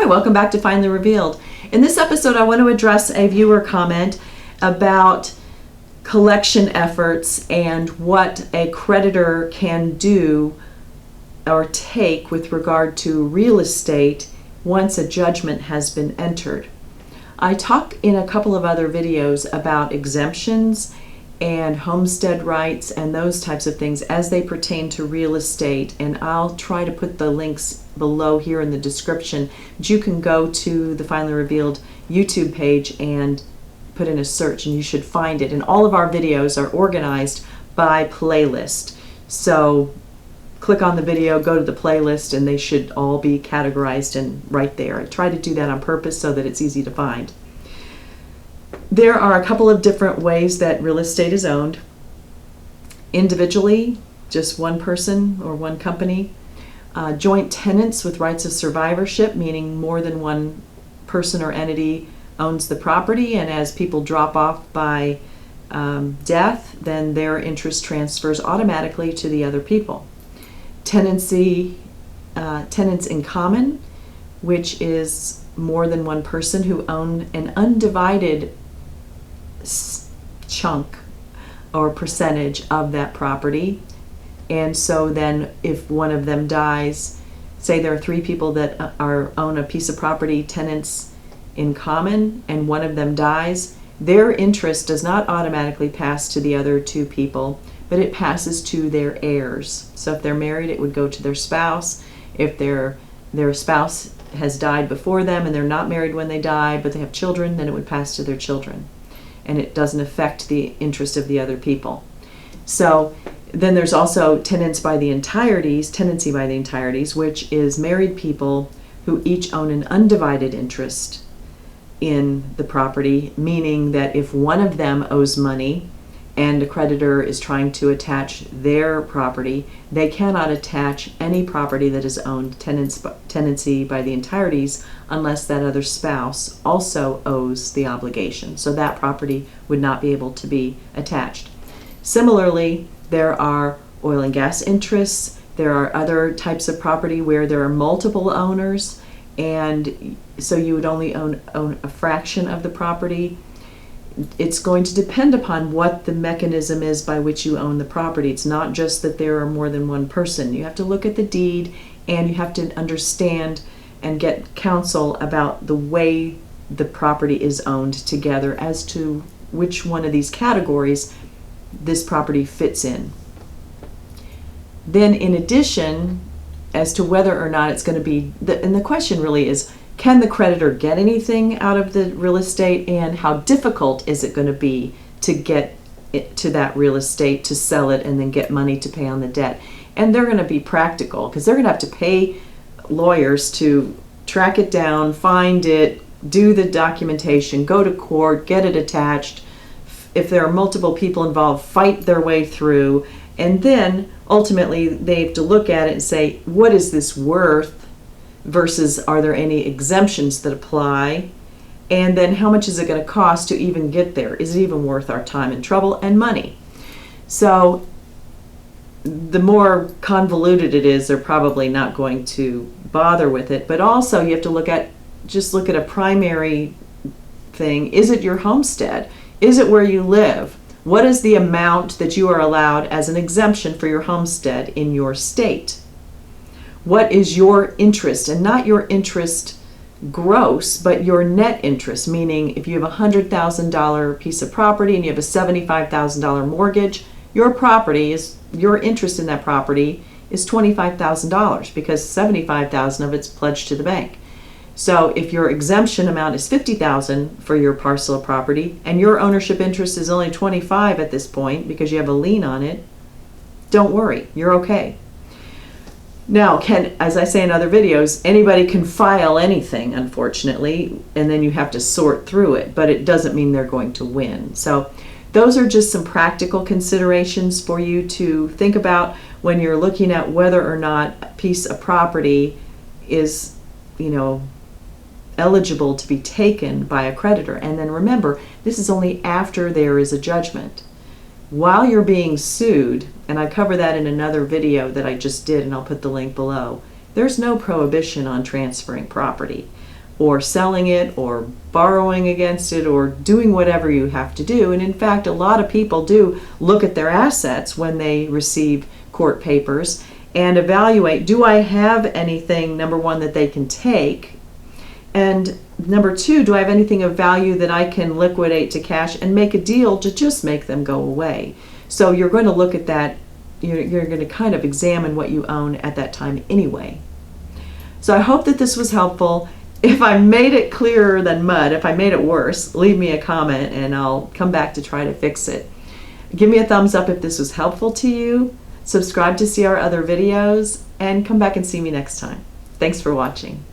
welcome back to Finally Revealed. In this episode, I want to address a viewer comment about collection efforts and what a creditor can do or take with regard to real estate once a judgment has been entered. I talk in a couple of other videos about exemptions and homestead rights and those types of things as they pertain to real estate, and I'll try to put the links below here in the description. But you can go to the Finally Revealed YouTube page and put in a search and you should find it. And all of our videos are organized by playlist. So click on the video, go to the playlist, and they should all be categorized and right there. I try to do that on purpose so that it's easy to find. There are a couple of different ways that real estate is owned. Individually, just one person or one company. Joint tenants with rights of survivorship, meaning more than one person or entity owns the property, and as people drop off by death, then their interest transfers automatically to the other people. Tenants in common, which is more than one person who own an undivided chunk or percentage of that property. And so then if one of them dies, say there are three people that own a piece of property, tenants in common, and one of them dies, their interest does not automatically pass to the other two people, but it passes to their heirs. So if they're married, it would go to their spouse. If their spouse has died before them and they're not married when they die, but they have children, then it would pass to their children. And it doesn't affect the interest of the other people. So then there's also tenancy by the entireties, which is married people who each own an undivided interest in the property, meaning that if one of them owes money and a creditor is trying to attach their property, they cannot attach any property that is owned tenancy by the entireties unless that other spouse also owes the obligation. So that property would not be able to be attached. Similarly, there are oil and gas interests. There are other types of property where there are multiple owners, and so you would only own a fraction of the property. It's going to depend upon what the mechanism is by which you own the property. It's not just that there are more than one person. You have to look at the deed, and you have to understand and get counsel about the way the property is owned together as to which one of these categories this property fits in. Then in addition, as to whether or not it's going to be, and the question really is, can the creditor get anything out of the real estate, and how difficult is it going to be to get it to that real estate, to sell it and then get money to pay on the debt? And they're going to be practical because they're going to have to pay lawyers to track it down, find it, do the documentation, go to court, get it attached. If there are multiple people involved, fight their way through, and then ultimately they have to look at it and say, what is this worth? Versus are there any exemptions that apply, and then how much is it going to cost to even get there? Is it even worth our time and trouble and money? So the more convoluted it is, they're probably not going to bother with it. But also you have to look at a primary thing. Is it your homestead? Is it where you live? What is the amount that you are allowed as an exemption for your homestead in your state? What is your interest, and not your interest gross, but your net interest, meaning if you have a $100,000 piece of property and you have a $75,000 mortgage, your interest in that property is $25,000 because $75,000 of it's pledged to the bank. So if your exemption amount is $50,000 for your parcel of property and your ownership interest is only $25,000 at this point because you have a lien on it, don't worry, you're okay. Now, as I say in other videos, anybody can file anything, unfortunately, and then you have to sort through it, but it doesn't mean they're going to win. So those are just some practical considerations for you to think about when you're looking at whether or not a piece of property is, eligible to be taken by a creditor. And then remember, this is only after there is a judgment. While you're being sued, and I cover that in another video that I just did, and I'll put the link below, there's no prohibition on transferring property. or selling it, or borrowing against it, or doing whatever you have to do. And in fact, a lot of people do look at their assets when they receive court papers and evaluate, do I have anything, number one, that they can take? And number two, do I have anything of value that I can liquidate to cash and make a deal to just make them go away? So you're going to look at that, you're going to kind of examine what you own at that time anyway. So I hope that this was helpful. If I made it clearer than mud, if I made it worse, leave me a comment and I'll come back to try to fix it. Give me a thumbs up if this was helpful to you. Subscribe to see our other videos and come back and see me next time. Thanks for watching.